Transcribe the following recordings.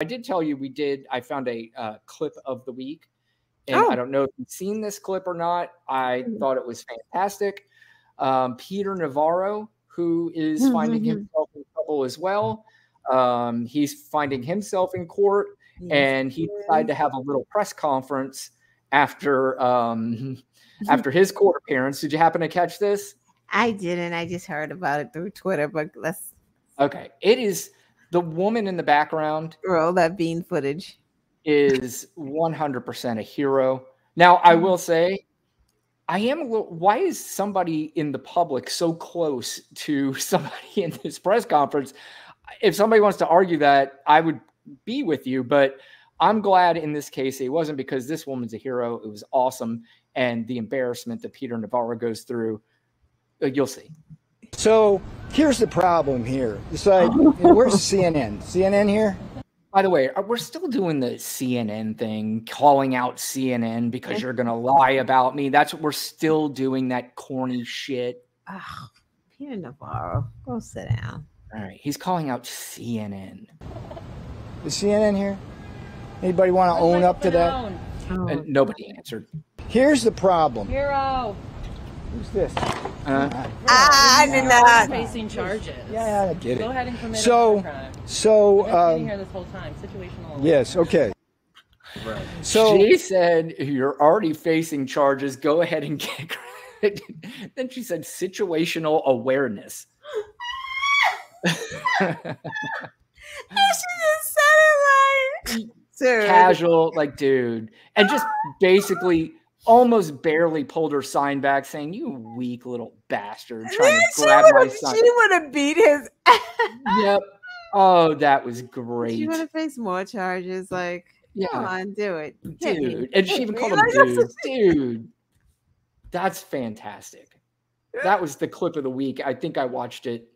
I did tell you I found a clip of the week, and I don't know if you've seen this clip or not. I thought it was fantastic. Peter Navarro, who is finding himself in trouble as well. He's finding himself in court, and he decided to have a little press conference after after his court appearance. Did you happen to catch this? I didn't. I just heard about it through Twitter, but let's. Okay. It is the woman in the background. Roll that bean footage. Is 100% a hero. Now, I will say, I am a little. Why is somebody in the public so close to somebody in this press conference? If somebody wants to argue that, I would be with you, but I'm glad in this case it wasn't, because this woman's a hero. It was awesome. And the embarrassment that Peter Navarro goes through, you'll see. So here's the problem here. It's like, where's CNN? CNN here? By the way, we're still doing the CNN thing, calling out CNN because you're going to lie about me. That's what we're still doing, that corny shit. Oh, Peter Navarro, go sit down. All right, he's calling out CNN. Is CNN here? Anybody want to own up to that? And nobody answered. Here's the problem. Hero. Who's this? I did not. Facing charges. Yeah, I get it. Go ahead and commit So, a crime. so, I've been here this whole time. Situational. Yes. Okay. Right. So she said, "You're already facing charges. Go ahead and get credit." Then she said, "Situational awareness." She just said it like casual, like, dude, and just basically almost barely pulled her sign back, saying, "You weak little bastard," trying to grab my son. She would have beat his ass. Yep. Oh, that was great. She would have faced more charges. Like, come on, do it, dude. And she even called him dude. Dude, that's fantastic. That was the clip of the week. I think I watched it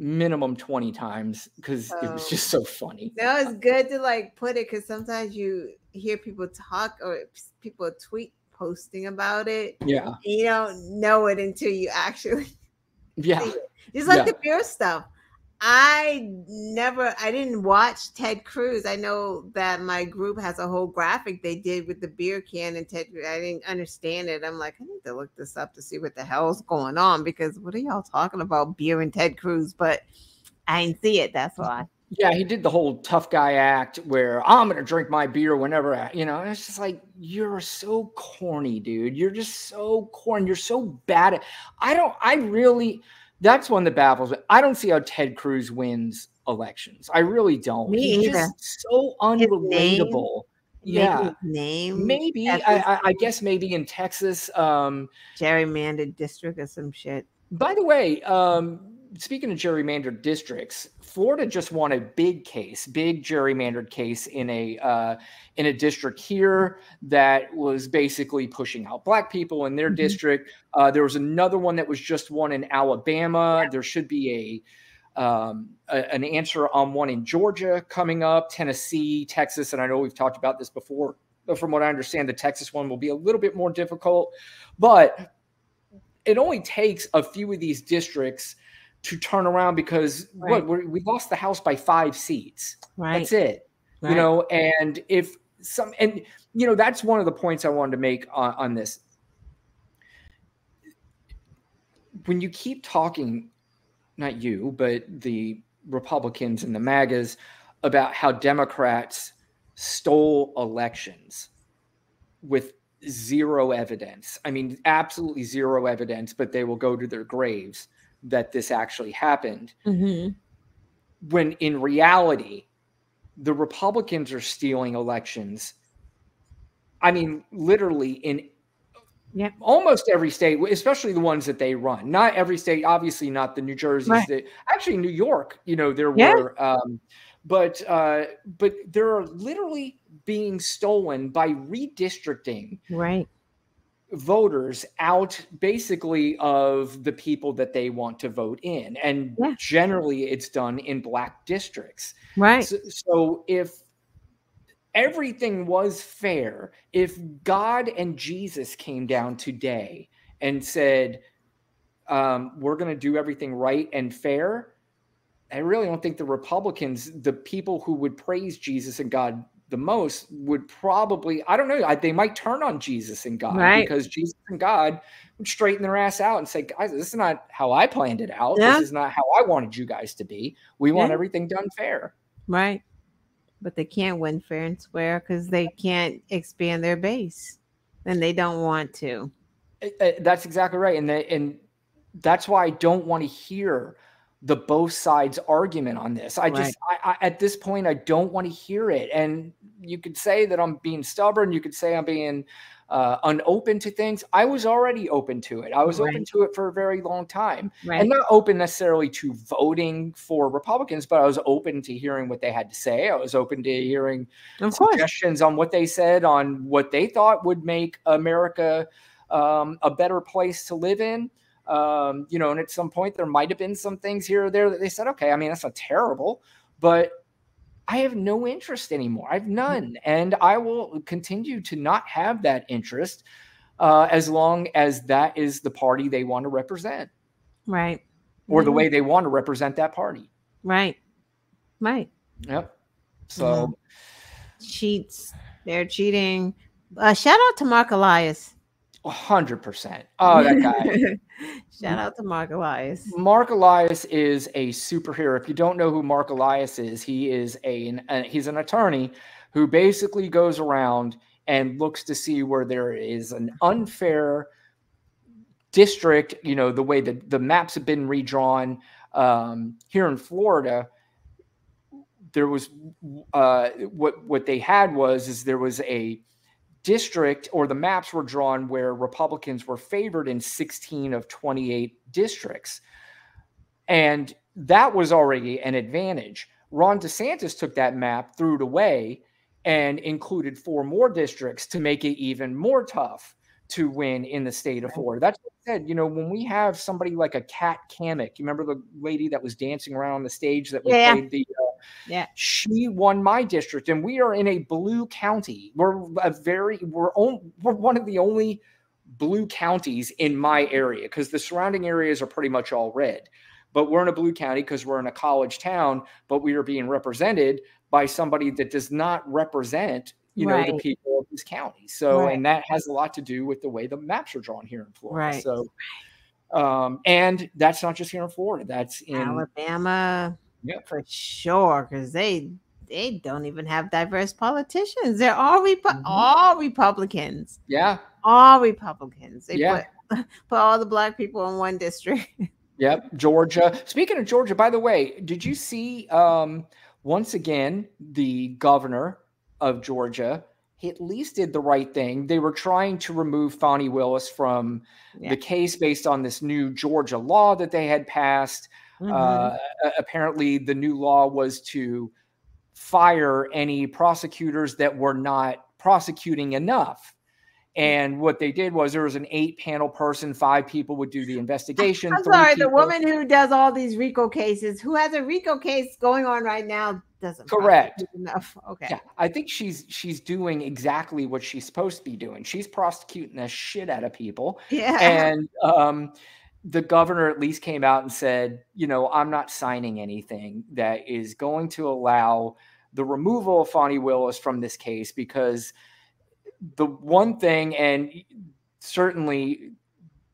minimum 20 times because it was just so funny. No, it's good to like put it, because sometimes you hear people talk or people tweet posting about it. Yeah. And you don't know it until you actually see it. Just like the beer stuff. I didn't watch Ted Cruz. I know that my group has a whole graphic they did with the beer can and Ted Cruz. I didn't understand it. I'm like, I need to look this up to see what the hell's going on, because what are y'all talking about, beer and Ted Cruz? But I didn't see it. That's why. Yeah, he did the whole tough guy act where I'm going to drink my beer whenever, it's just like, you're so corny, dude. You're just so corny. You're so bad at, that's one that baffles me. I don't see how Ted Cruz wins elections. I really don't. Me He's either. just so unrelatable. Name. Maybe. I guess maybe in Texas. Gerrymandered district or some shit. By the way, speaking of gerrymandered districts, Florida just won a big gerrymandered case in a district here that was basically pushing out Black people in their district. There was another one that was just won in Alabama. There should be an answer on one in Georgia coming up, Tennessee, Texas, and I know we've talked about this before. But from what I understand, the Texas one will be a little bit more difficult. But it only takes a few of these districts to turn around, because we lost the House by 5 seats. Right. That's it. Right. And that's one of the points I wanted to make on this. When you keep talking, not you, but the Republicans and the MAGAs, about how Democrats stole elections with zero evidence. I mean, absolutely zero evidence, but they will go to their graves that this actually happened. When in reality, the Republicans are stealing elections. I mean, literally in almost every state, especially the ones that they run. Not every state, obviously not the New Jerseys. Actually, New York, there were, but they're literally being stolen by redistricting. Right. Voters out basically of the people that they want to vote in. And generally it's done in Black districts. Right. So if everything was fair, if God and Jesus came down today and said, we're going to do everything right and fair, I really don't think the Republicans, the people who would praise Jesus and God the most, would probably, I don't know, they might turn on Jesus and God, because Jesus and God would straighten their ass out and say, guys, this is not how I planned it out. This is not how I wanted you guys to be. We want everything done fair. Right. But they can't win fair and square because they can't expand their base, and they don't want to. That's exactly right. And that's why I don't want to hear the both sides argument on this. I at this point, I don't want to hear it. And you could say that I'm being stubborn. You could say I'm being unopen to things. I was already open to it. I was open to it for a very long time, and not open necessarily to voting for Republicans, but I was open to hearing what they had to say. I was open to hearing suggestions on what they said, on what they thought would make America a better place to live in. You know, and at some point there might have been some things here or there that they said, okay, I mean, that's not terrible, but I have no interest anymore. I have none. And I will continue to not have that interest as long as that is the party they want to represent. Right. Or the way they want to represent that party. Right. Right. Yep. So cheats. They're cheating. Shout out to Mark Elias. 100%. Oh, that guy. Shout out to Mark Elias. Mark Elias is a superhero. If you don't know who Mark Elias is, he is he's an attorney who basically goes around and looks to see where there is an unfair district, you know, the way that the maps have been redrawn here in Florida. There was what they had was there was a district, or the maps were drawn where Republicans were favored in 16 of 28 districts. And that was already an advantage. Ron DeSantis took that map, threw it away, and included 4 more districts to make it even more tough to win in the state of Florida. That's what I said. You know, when we have somebody like a Kat Kamik, you remember the lady that was dancing around on the stage that we played the she won my district, and we are in a blue county. We're one of the only blue counties in my area, because the surrounding areas are pretty much all red. But we're in a blue county because we're in a college town, but we are being represented by somebody that does not represent, you know, the people of this county. So, and that has a lot to do with the way the maps are drawn here in Florida. So, and that's not just here in Florida. That's in Alabama. Yeah, for sure, because they don't even have diverse politicians. They're all Republicans. Yeah, all Republicans. They put all the black people in one district. Yep, Georgia. Speaking of Georgia, by the way, did you see once again the governor of Georgia? He at least did the right thing. They were trying to remove Fani Willis from the case based on this new Georgia law that they had passed. Apparently the new law was to fire any prosecutors that were not prosecuting enough. And what they did was there was an 8-panel person, 5 people would do the investigation. I'm sorry, the woman who does all these RICO cases, who has a RICO case going on right now, doesn't correct enough. Okay. Yeah, I think she's doing exactly what she's supposed to be doing. She's prosecuting the shit out of people. Yeah. And the governor at least came out and said, you know, I'm not signing anything that is going to allow the removal of Fani Willis from this case, because the one thing, and certainly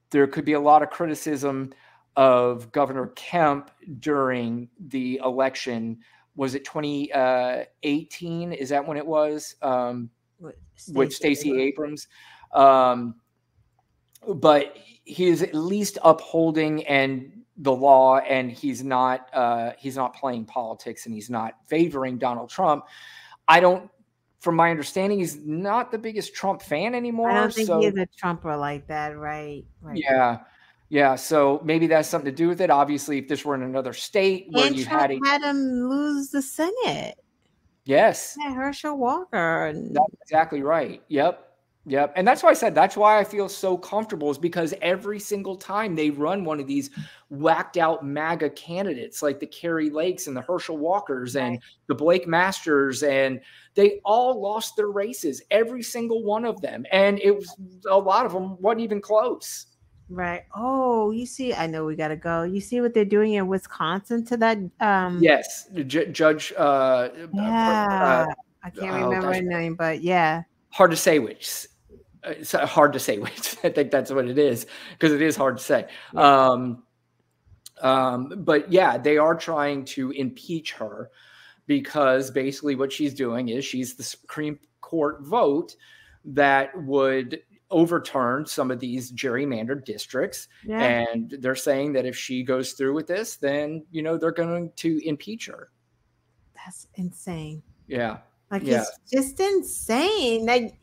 there could be a lot of criticism of Governor Kemp during the election. Was it 2018? Is that when it was? With Stacey Abrams. But he is at least upholding the law, and he's not playing politics, and he's not favoring Donald Trump. From my understanding, he's not the biggest Trump fan anymore. I don't think he is a Trumper like that, right? Yeah. So maybe that's something to do with it. Obviously, if this were in another state where you had him lose the Senate. Yes. Yeah, Herschel Walker. That's exactly right. Yep. And that's why I said, that's why I feel so comfortable, is because every single time they run one of these whacked out MAGA candidates like the Carrie Lakes and the Herschel Walkers and the Blake Masters, and they all lost their races, every single one of them. And it was, a lot of them wasn't even close. Right. Oh, you see, I know we gotta go. You see what they're doing in Wisconsin to that Yes, Judge. yeah. I can't Oh remember gosh, her name, but yeah. hard to say which. It's hard to say which. I think that's what it is, because it is hard to say. Yeah. But yeah, they are trying to impeach her, because basically what she's doing is she's the Supreme Court vote that would overturn some of these gerrymandered districts. Yeah. And they're saying that if she goes through with this, then, they're going to impeach her. That's insane. Yeah. Like, yeah. it's just insane. Like,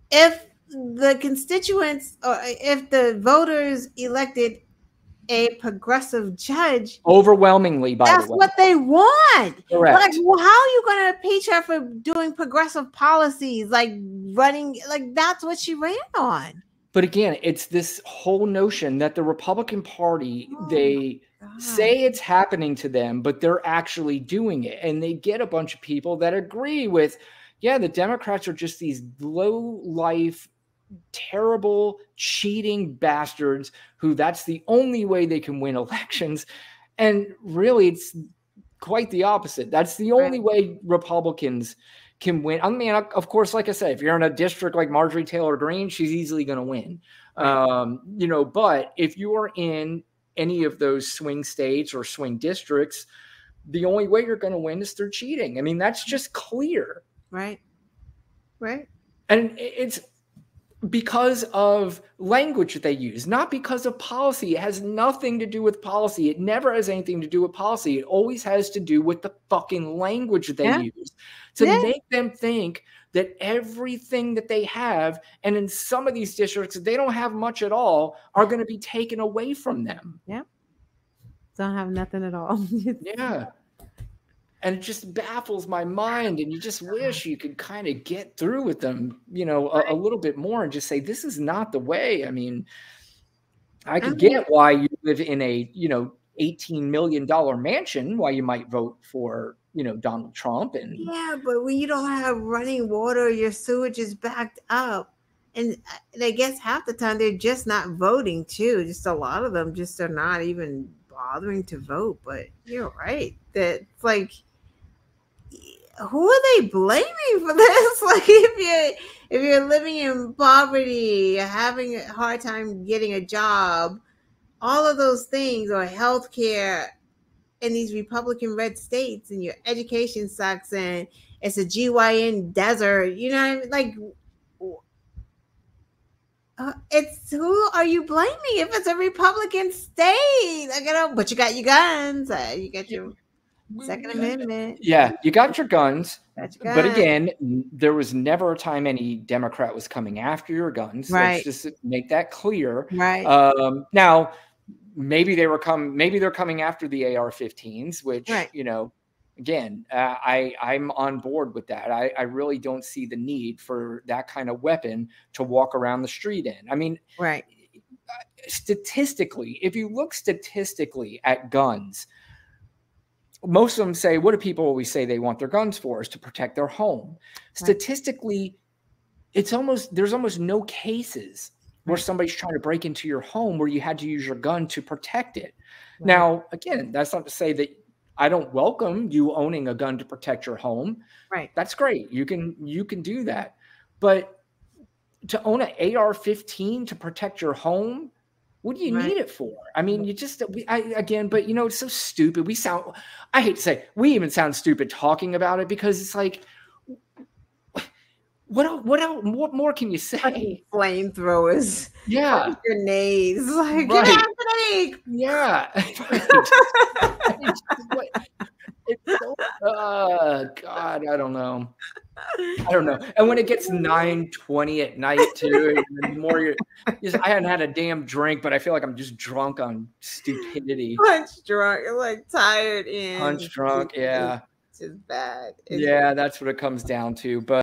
if the constituents or if the voters elected a progressive judge, overwhelmingly, by that's the way, what they want. Correct. Like, well, how are you going to impeach her for doing progressive policies, like running, like that's what she ran on? But again, it's this whole notion that the Republican Party, they say it's happening to them, but they're actually doing it. And they get a bunch of people that agree with, yeah, the Democrats are just these low-life, terrible, cheating bastards who that's the only way they can win elections. And really, it's quite the opposite. That's the only way Republicans can win. I mean, of course, like I said, if you're in a district like Marjorie Taylor Greene, she's easily going to win. But if you are in any of those swing states or swing districts, the only way you're going to win is through cheating. I mean, that's just clear. Right. And it's because of language that they use, not because of policy. It has nothing to do with policy. It never has anything to do with policy. It always has to do with the fucking language that they use to make them think that everything that they have, and in some of these districts, they don't have much at all, are going to be taken away from them. Yeah. Don't have nothing at all. Yeah. And it just baffles my mind. And you just wish you could kind of get through with them, a little bit more and just say, this is not the way. I mean, I could get why you live in a, $18 million mansion, why you might vote for, Donald Trump. And yeah, but when you don't have running water, your sewage is backed up. And I guess half the time they're just not voting too. Just a lot of them just are not even bothering to vote. But you're right. That's like, who are they blaming for this? Like, if you're living in poverty, having a hard time getting a job, all of those things, or healthcare in these Republican red states, and your education sucks, and it's a GYN desert, you know what I mean? Like, it's, who are you blaming if it's a Republican state? But you got your guns, you got your Second Amendment. Yeah, you got your guns. But again, there was never a time any Democrat was coming after your guns. Right. Let's just make that clear. Right. Now, maybe they're coming after the AR-15s, which, again, I'm on board with that. I really don't see the need for that kind of weapon to walk around the street in. I mean, statistically, if you look statistically at guns, most of them say, what do people always say they want their guns for? Is to protect their home. Statistically, there's almost no cases where somebody's trying to break into your home where you had to use your gun to protect it. Now, again, that's not to say that I don't welcome you owning a gun to protect your home. That's great. You can do that. But to own an AR-15 to protect your home, what do you need it for? I mean, but it's so stupid. I hate to say, we even sound stupid talking about it, because it's like, what more can you say? Flamethrowers. Yeah. Grenades. Like, get out of the yeah. God, I don't know. And when it gets 9:20 at night too, and the more I hadn't had a damn drink, but I feel like I'm just drunk on stupidity. Punch drunk, like tired and punch drunk. Yeah. It's just bad. Yeah, that's what it comes down to. But